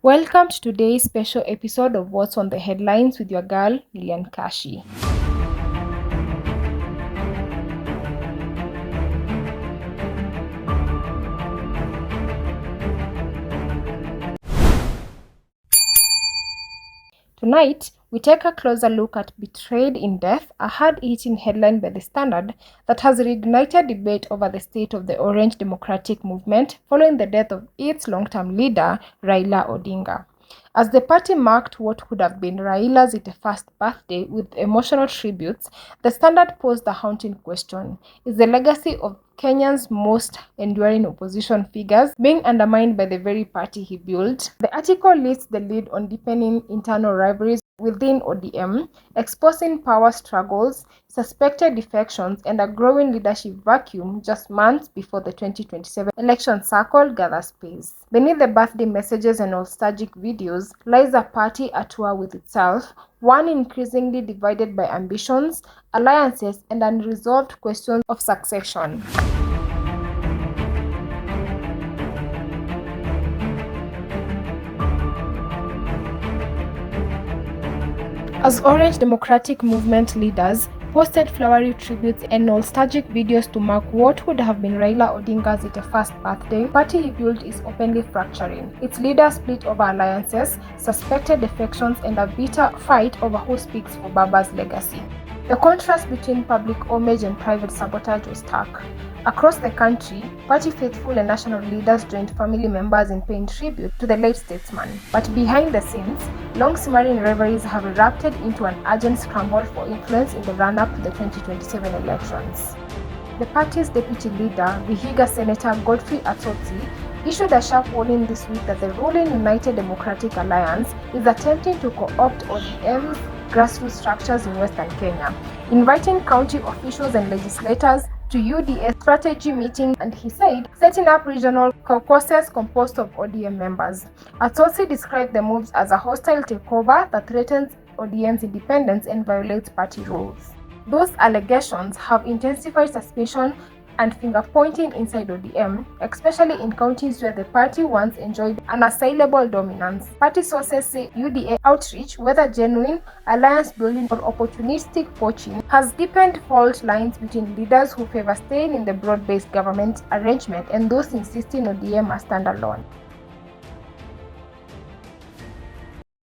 Welcome to today's special episode of What's on the Headlines with your girl, Lilian Kashi. Tonight, we take a closer look at Betrayed in Death, a hard-hitting headline by The Standard that has reignited debate over the state of the Orange Democratic Movement following the death of its long-term leader, Raila Odinga. As the party marked what could have been Raila's 81st birthday with emotional tributes, The Standard posed the haunting question: is the legacy of Kenya's most enduring opposition figures being undermined by the very party he built? The article lists the lead on deepening internal rivalries within ODM, exposing power struggles, suspected defections, and a growing leadership vacuum just months before the 2027 election cycle gathers pace. Beneath the birthday messages and nostalgic videos lies a party at war with itself, one increasingly divided by ambitions, alliances, and unresolved questions of succession. As Orange Democratic Movement leaders posted flowery tributes and nostalgic videos to mark what would have been Raila Odinga's 81st birthday, the party he built is openly fracturing. Its leaders split over alliances, suspected defections, and a bitter fight over who speaks for Baba's legacy. The contrast between public homage and private sabotage was stark. Across the country, party faithful and national leaders joined family members in paying tribute to the late statesman. But behind the scenes, long-simmering rivalries have erupted into an urgent scramble for influence in the run-up to the 2027 elections. The party's deputy leader, Vihiga Senator Godfrey Atotsi, issued a sharp warning this week that the ruling United Democratic Alliance is attempting to co-opt ODM's grassroots structures in Western Kenya, inviting county officials and legislators to UDA strategy meeting, and he said setting up regional caucuses composed of ODM members. Atotsi described the moves as a hostile takeover that threatens ODM's independence and violates party rules. Those allegations have intensified suspicion and finger-pointing inside ODM, especially in counties where the party once enjoyed an unassailable dominance. Party sources say UDA outreach, whether genuine, alliance-building, or opportunistic poaching, has deepened fault lines between leaders who favor staying in the broad-based government arrangement and those insisting ODM are standalone.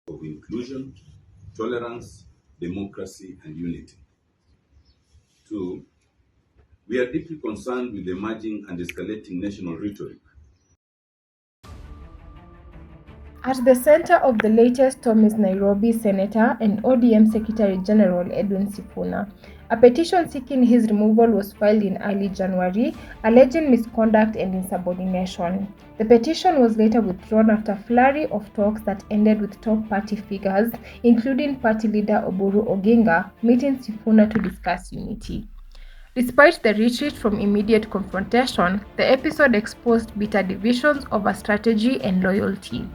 Of inclusion, tolerance, democracy, and unity. 2. We are deeply concerned with the emerging and escalating national rhetoric. At the center of the latest storm is Nairobi Senator and ODM Secretary General Edwin Sifuna. A petition seeking his removal was filed in early January, alleging misconduct and insubordination. The petition was later withdrawn after a flurry of talks that ended with top party figures, including party leader Oburu Oginga, meeting Sifuna to discuss unity. Despite the retreat from immediate confrontation, the episode exposed bitter divisions over strategy and loyalty.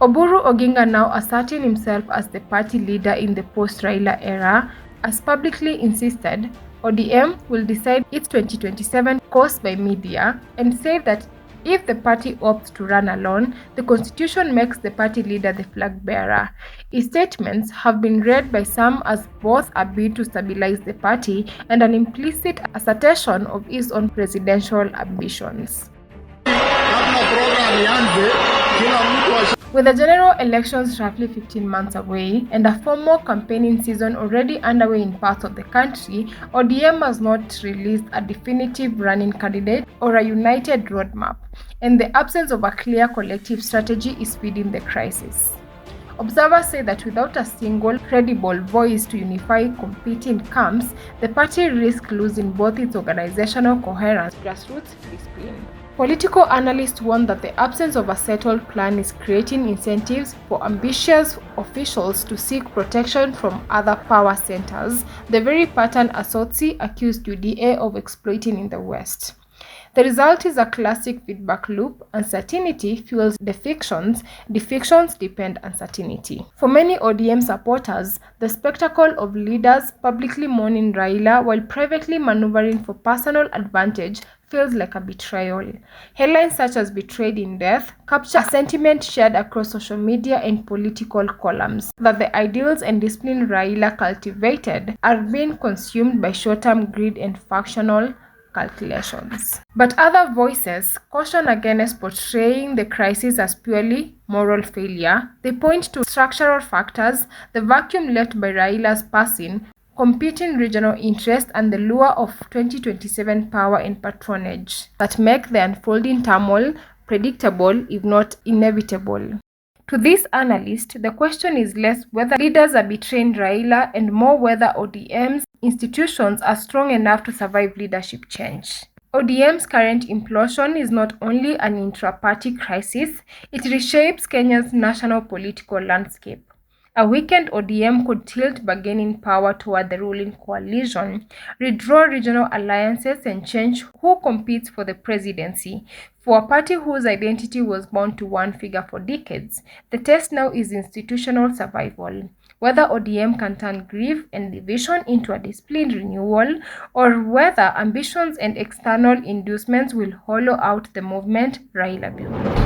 Oburu Oginga, now asserting himself as the party leader in the post-Raila era, has publicly insisted ODM will decide its 2027 course by media and said that if the party opts to run alone, the constitution makes the party leader the flag bearer. His statements have been read by some as both a bid to stabilize the party and an implicit assertion of his own presidential ambitions. With the general elections roughly 15 months away and a formal campaigning season already underway in parts of the country, ODM has not released a definitive running candidate or a united roadmap, and the absence of a clear collective strategy is feeding the crisis. Observers say that without a single, credible voice to unify competing camps, the party risks losing both its organizational coherence and grassroots discipline. Political analysts warn that the absence of a settled plan is creating incentives for ambitious officials to seek protection from other power centers, the very pattern Atotsi accused UDA of exploiting in the West. The result is a classic feedback loop. Uncertainty fuels defections depend uncertainty. For many ODM supporters, the spectacle of leaders publicly mourning Raila while privately maneuvering for personal advantage feels like a betrayal. Headlines such as "Betrayed in Death" capture a sentiment shared across social media and political columns that the ideals and discipline Raila cultivated are being consumed by short-term greed and factional calculations. But other voices caution against portraying the crisis as purely moral failure. They point to structural factors, the vacuum left by Raila's passing, competing regional interests, and the lure of 2027 power and patronage that make the unfolding turmoil predictable, if not inevitable. To this analyst, the question is less whether leaders are betraying Raila and more whether ODM's institutions are strong enough to survive leadership change. ODM's current implosion is not only an intra-party crisis, it reshapes Kenya's national political landscape. A weakened ODM could tilt bargaining power toward the ruling coalition, redraw regional alliances, and change who competes for the presidency. For a party whose identity was bound to one figure for decades, the test now is institutional survival. Whether ODM can turn grief and division into a disciplined renewal, or whether ambitions and external inducements will hollow out the movement Raila built.